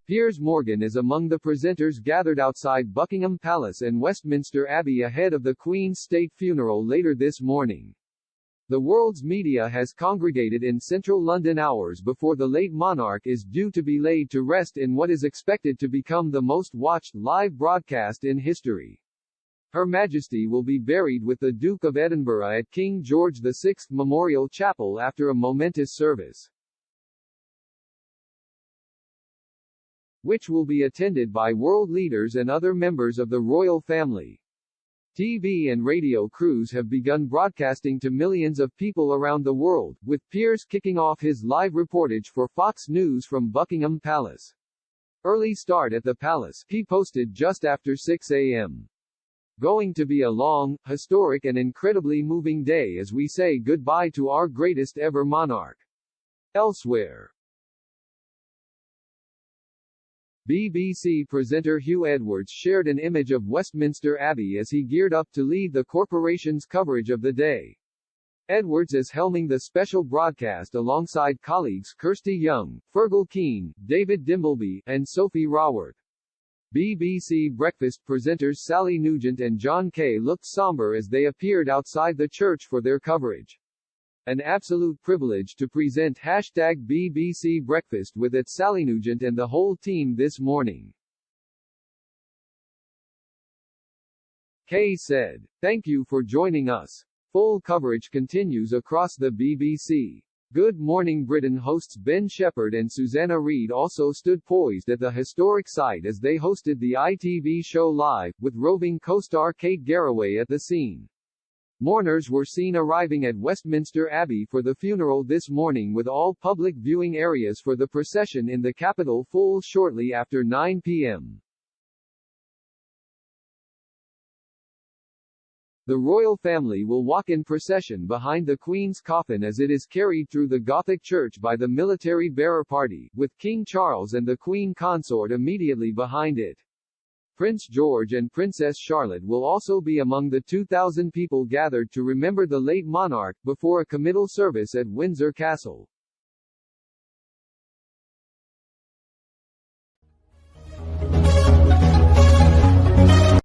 Piers Morgan is among the presenters gathered outside Buckingham Palace and Westminster Abbey ahead of the Queen's state funeral later this morning. The world's media has congregated in central London hours before the late monarch is due to be laid to rest in what is expected to become the most watched live broadcast in history. Her Majesty will be buried with the Duke of Edinburgh at King George VI Memorial Chapel after a momentous service, which will be attended by world leaders and other members of the royal family. TV and radio crews have begun broadcasting to millions of people around the world, with Piers kicking off his live reportage for Fox News from Buckingham Palace. Early start at the palace, he posted just after 6 a.m. Going to be a long, historic and incredibly moving day as we say goodbye to our greatest ever monarch. Elsewhere, BBC presenter Hugh Edwards shared an image of Westminster Abbey as he geared up to lead the corporation's coverage of the day. Edwards is helming the special broadcast alongside colleagues Kirsty Young, Fergal Keane, David Dimbleby, and Sophie Raworth. BBC Breakfast presenters Sally Nugent and John Kay looked somber as they appeared outside the church for their coverage. An absolute privilege to present #BBC Breakfast with Sally Nugent and the whole team this morning, Kay said. Thank you for joining us. Full coverage continues across the BBC. Good Morning Britain hosts Ben Shepherd and Susanna Reid also stood poised at the historic site as they hosted the ITV show live, with roving co-star Kate Garraway at the scene. Mourners were seen arriving at Westminster Abbey for the funeral this morning, with all public viewing areas for the procession in the capital full shortly after 9 p.m. The royal family will walk in procession behind the Queen's coffin as it is carried through the Gothic church by the military bearer party, with King Charles and the Queen Consort immediately behind it. Prince George and Princess Charlotte will also be among the 2,000 people gathered to remember the late monarch, before a committal service at Windsor Castle.